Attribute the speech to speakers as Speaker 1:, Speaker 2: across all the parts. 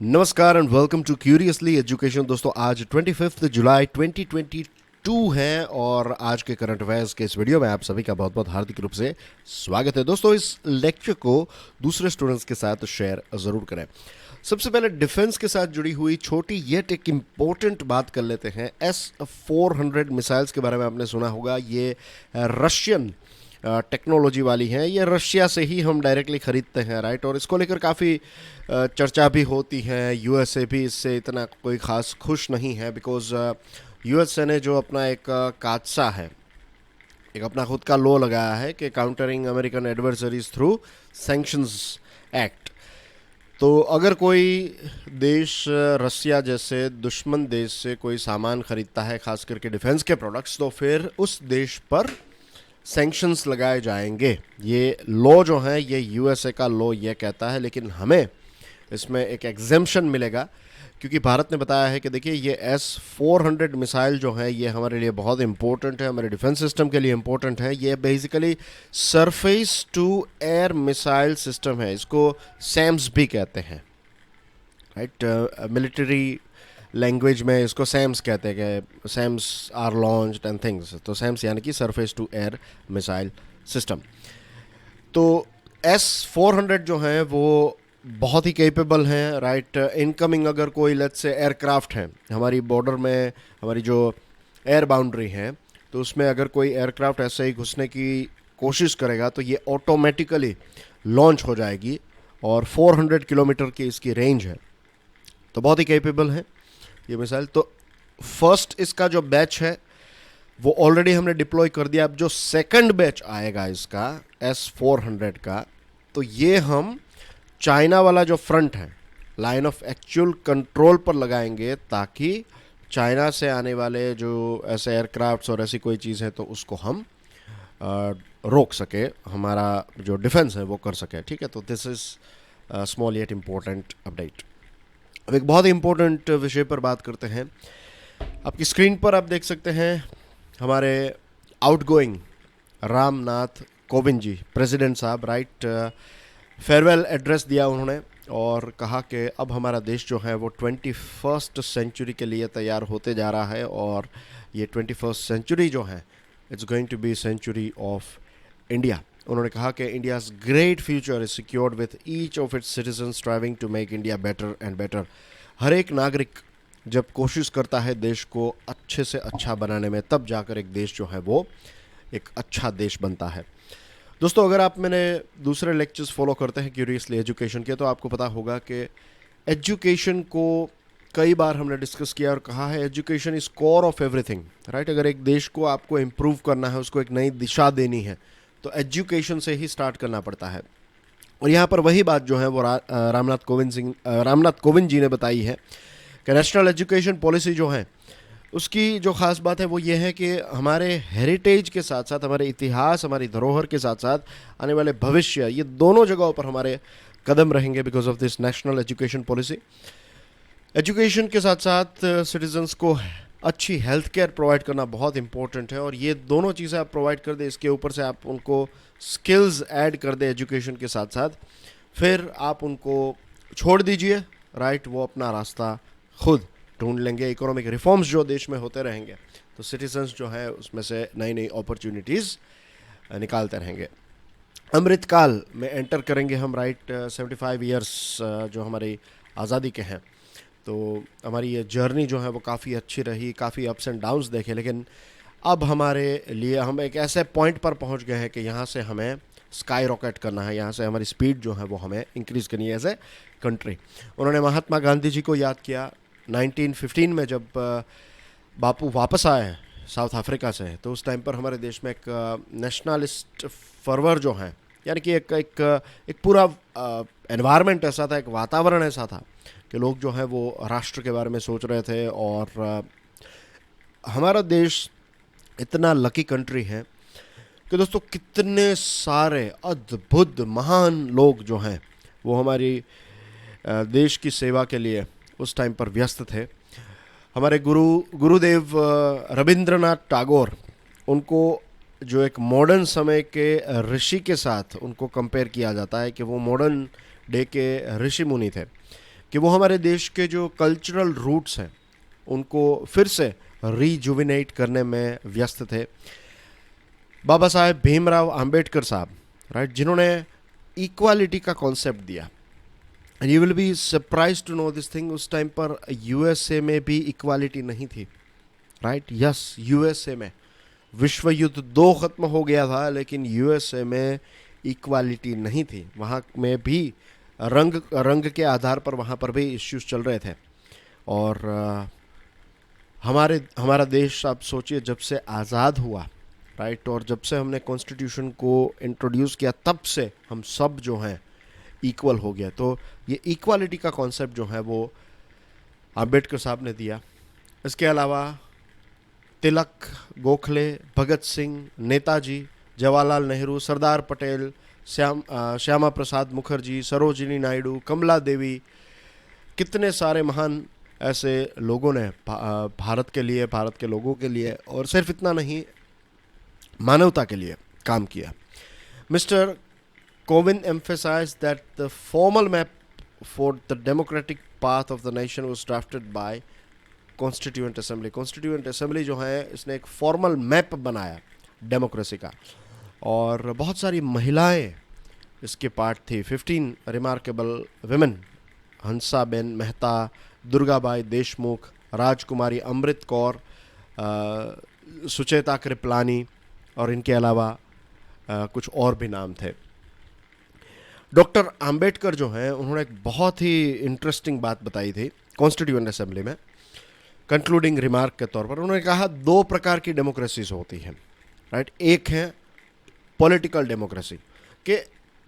Speaker 1: नमस्कार and welcome to curiously education. दोस्तों आज 25 जुलाई 2022 है और आज के करंट अफेयर्स के इस वीडियो में आप सभी का बहुत बहुत हार्दिक रूप से स्वागत है। दोस्तों इस लेक्चर को दूसरे स्टूडेंट्स के साथ शेयर ज़रूर करें। सबसे पहले डिफेंस के साथ जुड़ी हुई छोटी येट एक इम्पोर्टेंट बात कर लेते हैं। S-400 मिसाइल्स के बारे में आपने सुना होगा। ये रशियन टेक्नोलॉजी वाली हैं। ये रशिया से ही हम डायरेक्टली ख़रीदते हैं, राइट। और इसको लेकर काफ़ी चर्चा भी होती है। यूएसए भी इससे इतना कोई ख़ास खुश नहीं है बिकॉज़ यूएसए ने जो अपना एक कादसा है, एक अपना खुद का लॉ लगाया है कि countering American adversaries through sanctions act. तो अगर कोई देश रसिया जैसे दुश्मन देश से कोई सामान ख़रीदता है, ख़ास करके डिफेंस के प्रोडक्ट्स, तो फिर उस देश पर सैंक्शंस लगाए जाएंगे। ये लॉ जो है ये यूएसए का लॉ ये कहता है, लेकिन हमें इसमें एक एग्जेम्पशन मिलेगा क्योंकि भारत ने बताया है कि देखिए ये S-400 मिसाइल जो है ये हमारे लिए बहुत इंपॉर्टेंट है, हमारे डिफेंस सिस्टम के लिए इंपॉर्टेंट है। ये basically surface to air missile system है, इसको सैम्स भी कहते हैं, राइट। मिलिट्री लैंग्वेज में इसको सैम्स कहते हैं कि SAMs are launched and things. तो सैम्स यानी कि surface to air missile system. तो S-400 जो है वो बहुत ही कैपेबल हैं, राइट। इनकमिंग अगर कोई लेट्स से एयरक्राफ्ट है हमारी बॉर्डर में, हमारी जो एयर बाउंड्री है, तो उसमें अगर कोई एयरक्राफ्ट ऐसे ही घुसने की कोशिश करेगा तो ये ऑटोमेटिकली लॉन्च हो जाएगी और 400 किलोमीटर की इसकी रेंज है। तो बहुत ही कैपेबल है ये मिसाइल। तो फर्स्ट इसका जो बैच है वो ऑलरेडी हमने डिप्लॉय कर दिया। अब जो सेकंड बैच आएगा इसका S-400 का, तो ये हम चाइना वाला जो फ्रंट है, लाइन ऑफ एक्चुअल कंट्रोल पर लगाएंगे ताकि चाइना से आने वाले जो ऐसे एयरक्राफ्ट्स और ऐसी कोई चीज़ है तो उसको हम रोक सके, हमारा जो डिफेंस है वो कर सके, ठीक है। तो this is small yet important update. अब एक बहुत ही इम्पोर्टेंट विषय पर बात करते हैं। आपकी स्क्रीन पर आप देख सकते हैं हमारे आउटगोइंग रामनाथ कोविंद जी, प्रेसिडेंट साहब, राइट। फेयरवेल एड्रेस दिया उन्होंने और कहा कि अब हमारा देश जो है वो 21st सेंचुरी के लिए तैयार होते जा रहा है और ये 21st सेंचुरी जो है it's going to be century of India. उन्होंने कहा कि India's great future is secured with each of its citizen striving to make India better and better. हर एक नागरिक जब कोशिश करता है देश को अच्छे से अच्छा बनाने में, तब जाकर एक देश जो है वो एक अच्छा देश बनता है। दोस्तों अगर आप मैंने दूसरे लेक्चर्स फॉलो करते हैं क्यूरियसली एजुकेशन के, तो आपको पता होगा कि एजुकेशन को कई बार हमने डिस्कस किया और कहा है education is core of everything, right. अगर एक देश को आपको इम्प्रूव करना है, उसको एक नई दिशा देनी है, तो एजुकेशन से ही स्टार्ट करना पड़ता है। और यहाँ पर वही बात जो है वो रामनाथ कोविंद जी ने बताई है कि नेशनल एजुकेशन पॉलिसी जो है उसकी जो ख़ास बात है वो ये है कि हमारे हेरिटेज के साथ साथ, हमारे इतिहास, हमारी धरोहर के साथ साथ आने वाले भविष्य, ये दोनों जगहों पर हमारे कदम रहेंगे because of this national education policy. Education के साथ साथ सिटीजन्स को अच्छी हेल्थ केयर प्रोवाइड करना बहुत इंपॉर्टेंट है और ये दोनों चीज़ें आप प्रोवाइड कर दें, इसके ऊपर से आप उनको स्किल्स ऐड कर दें एजुकेशन के साथ साथ, फिर आप उनको छोड़ दीजिए, राइट। वो अपना रास्ता खुद ढूंढ लेंगे। इकोनॉमिक रिफॉर्म्स जो देश में होते रहेंगे तो सिटीजन्स जो है उसमें से नई नई अपॉर्चुनिटीज़ निकालते रहेंगे। अमृतकाल में एंटर करेंगे हम, राइट। 75 ईयर्स जो हमारी आज़ादी के हैं, तो हमारी ये जर्नी जो है वो काफ़ी अच्छी रही, काफ़ी अप्स एंड डाउन्स देखे, लेकिन अब हमारे लिए हम एक ऐसे पॉइंट पर पहुंच गए हैं कि यहाँ से हमें स्काई रॉकेट करना है, यहाँ से हमारी स्पीड जो है वो हमें इंक्रीज़ करनी है एज ए कंट्री। उन्होंने महात्मा गांधी जी को याद किया 1915 में जब बापू वापस आए साउथ अफ्रीका से, तो उस टाइम पर हमारे देश में एक नेशनलिस्ट फर्वर जो है, यानी कि एक पूरा एनवायरनमेंट ऐसा था, एक वातावरण ऐसा था कि लोग जो है वो राष्ट्र के बारे में सोच रहे थे। और हमारा देश इतना लकी कंट्री है कि दोस्तों कितने सारे अद्भुत महान लोग जो हैं वो हमारी देश की सेवा के लिए उस टाइम पर व्यस्त थे। हमारे गुरुदेव रविंद्रनाथ टैगोर, उनको जो एक मॉडर्न समय के ऋषि के साथ उनको कंपेयर किया जाता है कि वो मॉडर्न डे के ऋषि मुनि थे कि वो हमारे देश के जो कल्चरल रूट्स हैं उनको फिर से रिजुविनेट करने में व्यस्त थे। बाबा साहेब भीमराव अंबेडकर साहब, राइट, जिन्होंने इक्वालिटी का कॉन्सेप्ट दिया। And you will be surprise to know this thing, उस टाइम पर यूएसए में भी इक्वालिटी नहीं थी, राइट। यस, यूएसए में विश्व युद्ध 2 खत्म हो गया था, लेकिन यूएसए में इक्वालिटी नहीं थी। वहाँ में भी रंग के आधार पर वहाँ पर भी इश्यूज चल रहे थे। और हमारा देश, आप सोचिए, जब से आज़ाद हुआ, राइट, और जब से हमने कॉन्स्टिट्यूशन को इंट्रोड्यूस किया, तब से हम सब जो हैं इक्वल हो गया। तो ये इक्वालिटी का कॉन्सेप्ट जो है वो अंबेडकर साहब ने दिया। इसके अलावा तिलक, गोखले, भगत सिंह, नेताजी, जवाहरलाल नेहरू, सरदार पटेल, श्यामा प्रसाद मुखर्जी, सरोजिनी नायडू, कमला देवी, कितने सारे महान ऐसे लोगों ने भारत के लिए, भारत के लोगों के लिए, और सिर्फ इतना नहीं, मानवता के लिए काम किया। Mister Kovind emphasized that the formal map for the democratic path of the nation was drafted by constituent assembly. Constituent assembly जो है, इसने एक फॉर्मल मैप बनाया डेमोक्रेसी का, और बहुत सारी महिलाएं इसके पार्ट थी। 15 रिमार्केबल विमेन, हंसाबेन मेहता, दुर्गाबाई देशमुख, राजकुमारी अमृत कौर, सुचेता कृपलानी, और इनके अलावा कुछ और भी नाम थे। डॉक्टर अंबेडकर जो हैं, उन्होंने एक बहुत ही इंटरेस्टिंग बात बताई थी कॉन्स्टिट्यूएंट असेंबली में। कंक्लूडिंग रिमार्क के तौर पर उन्होंने कहा 2 प्रकार की डेमोक्रेसीज होती हैं, राइट। एक है पॉलिटिकल डेमोक्रेसी, के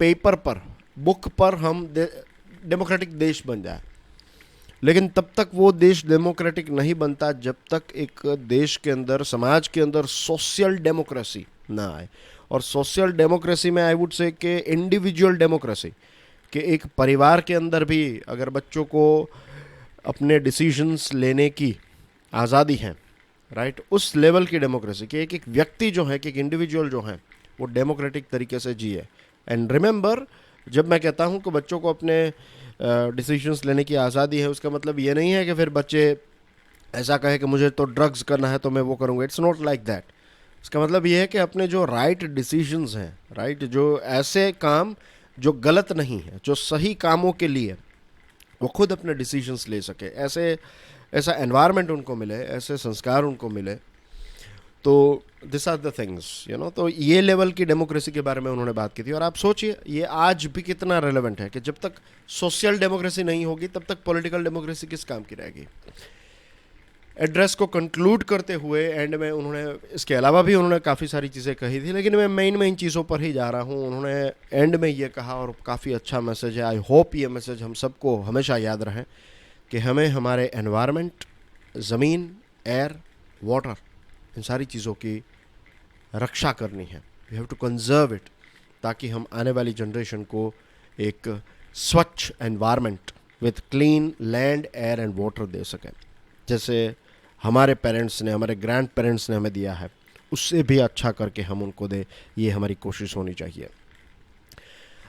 Speaker 1: पेपर पर, बुक पर हम डेमोक्रेटिक देश बन जाए, लेकिन तब तक वो देश डेमोक्रेटिक नहीं बनता जब तक एक देश के अंदर, समाज के अंदर सोशल डेमोक्रेसी ना आए। और सोशल डेमोक्रेसी में आई वुड से कि इंडिविजुअल डेमोक्रेसी, कि एक परिवार के अंदर भी अगर बच्चों को अपने डिसीजंस लेने की आज़ादी है, राइट, उस लेवल की डेमोक्रेसी, कि एक व्यक्ति जो है, कि एक इंडिविजुअल जो है, वो डेमोक्रेटिक तरीके से जिए। एंड रिमेंबर, जब मैं कहता हूँ कि बच्चों को अपने डिसीजंस लेने की आज़ादी है, उसका मतलब ये नहीं है कि फिर बच्चे ऐसा कहे कि मुझे तो ड्रग्स करना है तो मैं वो करूँगा। It's not like that. इसका मतलब ये है कि अपने जो राइट डिसीजंस हैं, राइट, जो ऐसे काम जो गलत नहीं है, जो सही कामों के लिए वो खुद अपने डिसीजंस ले सके, ऐसा एनवायरनमेंट उनको मिले, ऐसे संस्कार उनको मिले। तो this are the things, you know. तो ये लेवल की डेमोक्रेसी के बारे में उन्होंने बात की थी। और आप सोचिए, ये आज भी कितना रेलेवेंट है कि जब तक सोशल डेमोक्रेसी नहीं होगी, तब तक पॉलिटिकल डेमोक्रेसी किस काम की रहेगी। एड्रेस को कंक्लूड करते हुए एंड में उन्होंने, इसके अलावा भी उन्होंने काफ़ी सारी चीज़ें कही थी, लेकिन मैं मेन चीज़ों पर ही जा रहा हूँ। उन्होंने एंड में ये कहा, और काफ़ी अच्छा मैसेज है, आई होप ये मैसेज हम सबको हमेशा याद रहे, कि हमें हमारे एनवायरनमेंट, ज़मीन, एयर, वाटर, इन सारी चीज़ों की रक्षा करनी है। We have to conserve it, ताकि हम आने वाली जनरेशन को एक स्वच्छ environment with clean land, air and water दे सकें, जैसे हमारे पेरेंट्स ने, हमारे ग्रैंड पेरेंट्स ने हमें दिया है, उससे भी अच्छा करके हम उनको दे। ये हमारी कोशिश होनी चाहिए।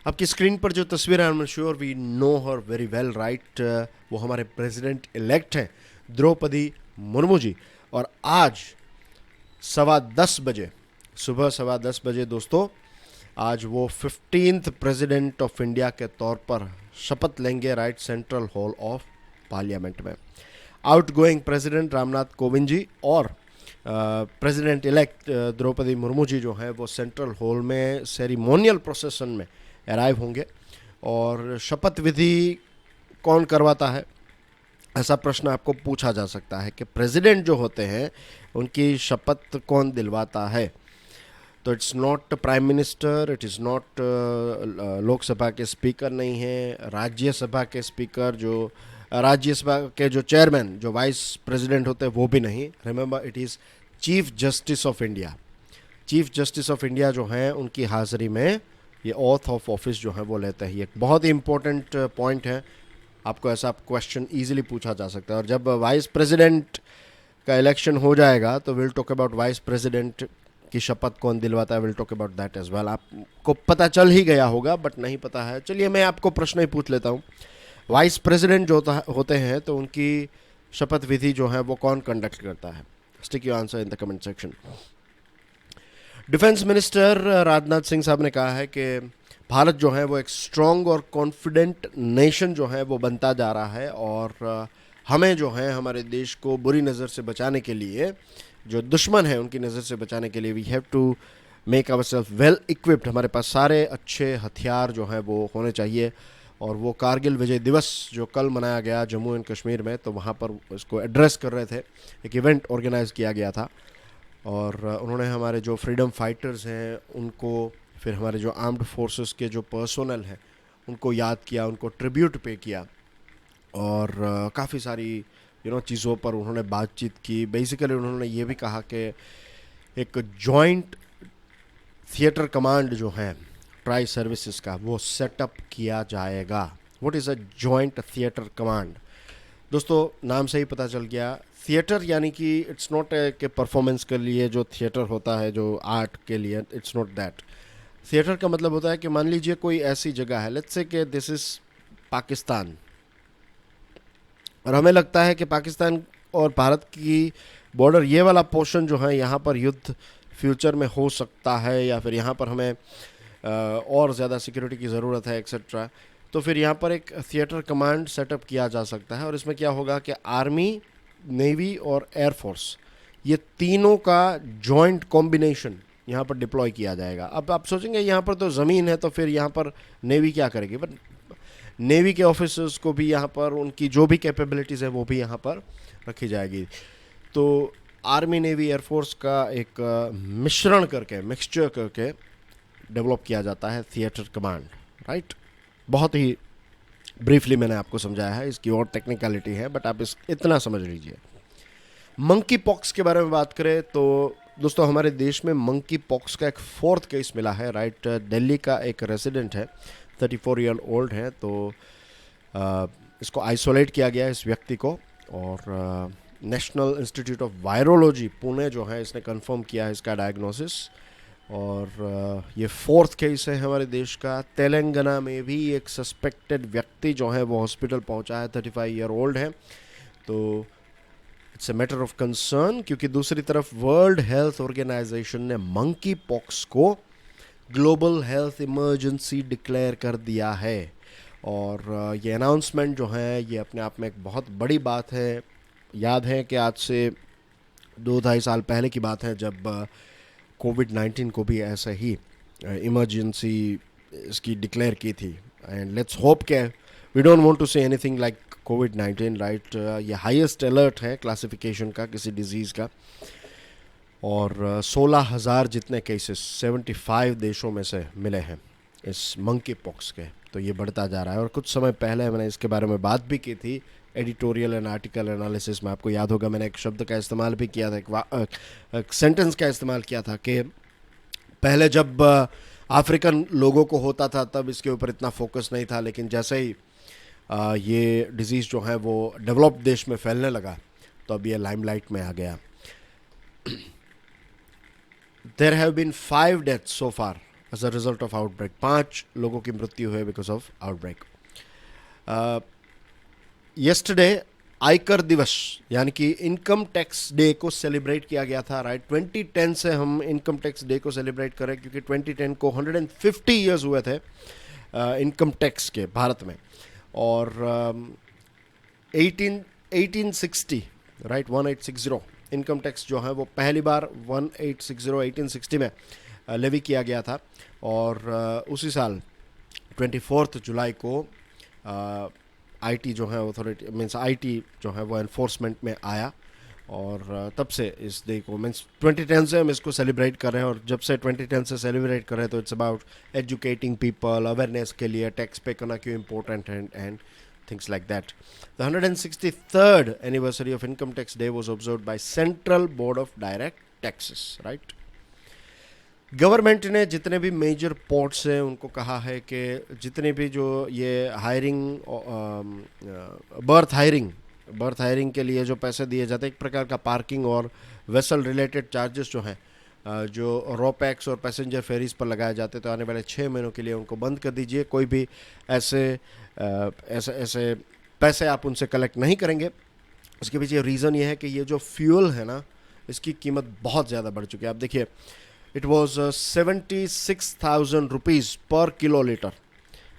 Speaker 1: आपकी स्क्रीन पर जो तस्वीर है, I am sure we know her very well, right. वो हमारे प्रेसिडेंट इलेक्ट हैं, द्रौपदी मुर्मू जी। और आज 10:15 बजे, सुबह 10:15 बजे दोस्तों, आज वो 15th प्रेसिडेंट ऑफ इंडिया के तौर पर शपथ लेंगे, right, central hall of parliament में। आउटगोइंग प्रेसिडेंट रामनाथ कोविंद जी और प्रेसिडेंट इलेक्ट द्रौपदी मुर्मू जी जो हैं, वो सेंट्रल हॉल में सेरिमोनियल प्रोसेसन में अराइव होंगे। और शपथ विधि कौन करवाता है, ऐसा प्रश्न आपको पूछा जा सकता है कि प्रेसिडेंट जो होते हैं उनकी शपथ कौन दिलवाता है। तो it's not prime minister, it is not Lok Sabha के स्पीकर नहीं है, राज्यसभा के स्पीकर, जो राज्यसभा के जो चेयरमैन, जो वाइस प्रेसिडेंट होते हैं, वो भी नहीं। Remember, it is chief justice of India. Chief justice of India जो हैं, उनकी हाज़िरी में ये ऑथ ऑफ ऑफिस जो है वो लेते हैं। ये एक बहुत ही इंपॉर्टेंट पॉइंट है, आपको ऐसा क्वेश्चन ईजिली पूछा जा सकता है। और जब वाइस प्रेसिडेंट का इलेक्शन हो जाएगा तो will talk about vice president की शपथ कौन दिलवाता है, will talk about that as well. आपको पता चल ही गया होगा, बट नहीं पता है, चलिए मैं आपको प्रश्न ही पूछ लेता हूँ। वाइस प्रेसिडेंट जो होते हैं तो उनकी शपथ विधि जो है वो कौन कंडक्ट करता है? Stick your answer in the comment section. Defence minister Rajnath Singh साहब ने कहा है कि भारत जो है वो एक स्ट्रॉन्ग और कॉन्फिडेंट नेशन जो है वो बनता जा रहा है, और हमें जो है हमारे देश को बुरी नज़र से बचाने के लिए, जो दुश्मन है उनकी नज़र से बचाने के लिए, we have to make our self well equipped. हमारे पास सारे अच्छे हथियार जो हैं वो होने चाहिए। और वो कारगिल विजय दिवस जो कल मनाया गया जम्मू एंड कश्मीर में, तो वहाँ पर इसको एड्रेस कर रहे थे, एक इवेंट ऑर्गेनाइज किया गया था, और उन्होंने हमारे जो फ्रीडम फाइटर्स हैं उनको, फिर हमारे जो आर्म्ड फोर्सेस के जो पर्सोनल हैं उनको याद किया, उनको ट्रिब्यूट पे किया, और काफ़ी सारी चीज़ों पर उन्होंने बातचीत की। बेसिकली उन्होंने ये भी कहा कि एक जॉइंट थिएटर कमांड जो है ट्राई सर्विसेज का, वो सेटअप किया जाएगा। What is a joint theatre command? दोस्तों नाम से ही पता चल गया, थिएटर यानी कि इट्स नॉट के परफॉर्मेंस के लिए जो थिएटर होता है, जो आर्ट के लिए, इट्स नॉट दैट। थिएटर का मतलब होता है कि मान लीजिए कोई ऐसी जगह है, लेट्स से कि दिस इज़ पाकिस्तान, और हमें लगता है कि पाकिस्तान और भारत की बॉर्डर, ये वाला पोर्शन जो है, यहाँ पर युद्ध फ्यूचर में हो सकता है, या फिर यहाँ पर हमें और ज़्यादा सिक्योरिटी की ज़रूरत है एक्सेट्रा, तो फिर यहाँ पर एक थिएटर कमांड सेटअप किया जा सकता है। और इसमें क्या होगा कि आर्मी, नेवी और एयरफोर्स, ये तीनों का जॉइंट कॉम्बिनेशन यहाँ पर डिप्लॉय किया जाएगा। अब आप सोचेंगे यहाँ पर तो ज़मीन है, तो फिर यहाँ पर नेवी क्या करेगी? बट नेवी के ऑफिसर्स को भी यहाँ पर उनकी जो भी कैपेबिलिटीज़ है वो भी यहाँ पर रखी जाएगी। तो आर्मी, नेवी, एयरफोर्स का एक मिश्रण करके, मिक्सचर करके डेवलप किया जाता है थिएटर कमांड, राइट। बहुत ही ब्रीफली मैंने आपको समझाया है, इसकी और टेक्निकलिटी है, बट आप इतना समझ लीजिए। मंकी पॉक्स के बारे में बात करें तो दोस्तों हमारे देश में मंकी पॉक्स का एक 4th केस मिला है, राइट। दिल्ली का एक रेजिडेंट है, 34 ईयर ओल्ड है, तो इसको आइसोलेट किया गया है, इस व्यक्ति को, और national institute of virology Pune जो है इसने कंफर्म किया है इसका डायग्नोसिस। और ये 4th केस है हमारे देश का। तेलंगाना में भी एक सस्पेक्टेड व्यक्ति जो है वो हॉस्पिटल पहुंचा है, 35 ईयर ओल्ड है, तो it's a matter of concern, क्योंकि दूसरी तरफ वर्ल्ड हेल्थ ऑर्गेनाइजेशन ने मंकी पॉक्स को ग्लोबल हेल्थ इमरजेंसी डिक्लेयर कर दिया है। और ये अनाउंसमेंट जो है ये अपने आप में एक बहुत बड़ी बात है। याद है कि आज से 2-2.5 साल पहले की बात है जब कोविड-19 को भी ऐसे ही इमरजेंसी इसकी डिक्लेयर की थी। एंड लेट्स होप के we don't want to say anything like कोविड-19, राइट। ये हाईएस्ट अलर्ट है क्लासिफिकेशन का किसी डिजीज़ का, और 16,000 जितने केसेस 75 देशों में से मिले हैं इस मंकी पॉक्स के, तो ये बढ़ता जा रहा है। और कुछ समय पहले मैंने इसके बारे में बात भी की थी एडिटोरियल एंड आर्टिकल एनालिसिस में। आपको याद होगा मैंने एक शब्द का इस्तेमाल भी किया था, एक सेंटेंस का इस्तेमाल किया था कि पहले जब अफ्रीकन लोगों को होता था तब इसके ऊपर इतना फोकस नहीं था, लेकिन जैसे ही ये डिज़ीज़ जो है वो डेवलप्ड देश में फैलने लगा तो अब ये लाइमलाइट में आ गया। There have been 5 deaths so far as a result of outbreak. 5 लोगों की मृत्यु हुई बिकॉज ऑफ आउटब्रेक। यस्टरडे आयकर दिवस यानी कि इनकम टैक्स डे को सेलिब्रेट किया गया था, राइट। 2010 से हम इनकम टैक्स डे को सेलिब्रेट करें क्योंकि 2010 को 150 ईयर्स हुए थे इनकम टैक्स के भारत में। और 1860, राइट, 1860 इनकम टैक्स जो है वो पहली बार 1860 में लेवी किया गया था। और उसी साल 24 जुलाई को आईटी जो है अथॉरिटी मीन्स आईटी जो है वो एनफोर्समेंट में आया, और तब से इस डे को मीन्स 2010 से हम इसको सेलिब्रेट कर रहे हैं। और जब से 2010 से सेलिब्रेट कर रहे हैं तो it's about educating people, awareness के लिए टैक्स पे करना क्यों इम्पोर्टेंट है and things like that. The 163rd anniversary of Income Tax Day was observed by Central Board of Direct Taxes, right? Government ने जितने भी मेजर पोर्ट्स हैं उनको कहा है कि जितने भी जो ये हायरिंग, बर्थ हायरिंग के लिए जो पैसे दिए जाते हैं, एक प्रकार का पार्किंग और वेसल रिलेटेड चार्जेस जो हैं जो रोपैक्स और पैसेंजर फेरीज पर लगाए जाते, तो आने वाले 6 महीनों के लिए उनको बंद कर दीजिए। कोई भी ऐसे ऐसे ऐसे पैसे आप उनसे कलेक्ट नहीं करेंगे। उसके पीछे रीज़न ये है कि ये जो फ्यूल है ना, इसकी कीमत बहुत ज़्यादा बढ़ चुकी है। आप देखिए, इट वॉज 76,000 रुपीज़ पर किलो लीटर,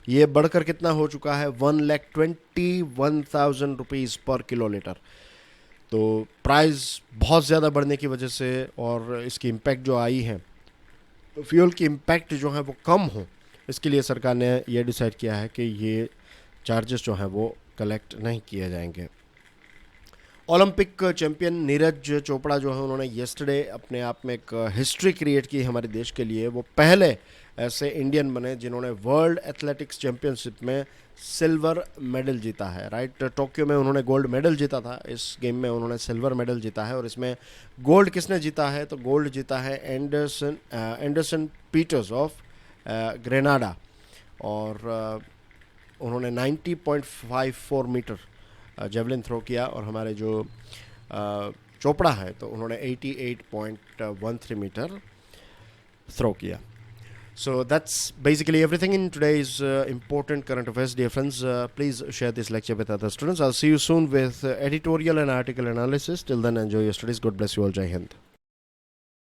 Speaker 1: ये बढ़कर कितना हो चुका है 1,21,000 रुपीज़ पर किलो लीटर। तो प्राइस बहुत ज़्यादा बढ़ने की वजह से और इसकी इम्पैक्ट जो आई है, फ्यूल की इम्पैक्ट जो है वो कम हो, इसके लिए सरकार ने ये डिसाइड किया है कि ये चार्जेस जो हैं वो कलेक्ट नहीं किए जाएंगे। ओलंपिक चैंपियन नीरज चोपड़ा जो है, उन्होंने येस्टरडे अपने आप में एक हिस्ट्री क्रिएट की हमारे देश के लिए। वो पहले ऐसे इंडियन बने जिन्होंने वर्ल्ड एथलेटिक्स चैंपियनशिप में सिल्वर मेडल जीता है, राइट। टोक्यो में उन्होंने गोल्ड मेडल जीता था, इस गेम में उन्होंने सिल्वर मेडल जीता है। और इसमें गोल्ड किसने जीता है, तो गोल्ड जीता है एंडरसन पीटर्स ऑफ ग्रेनाडा। और उन्होंने 90.54 मीटर जेवलिन थ्रो किया, और हमारे जो चोपड़ा है तो उन्होंने 88.13 मीटर थ्रो किया। So that's basically everything in today's important current affairs. Dear friends, please share this lecture with other students. I'll see you soon with editorial and article analysis. Till then, enjoy your studies. God bless you all. Jai Hind.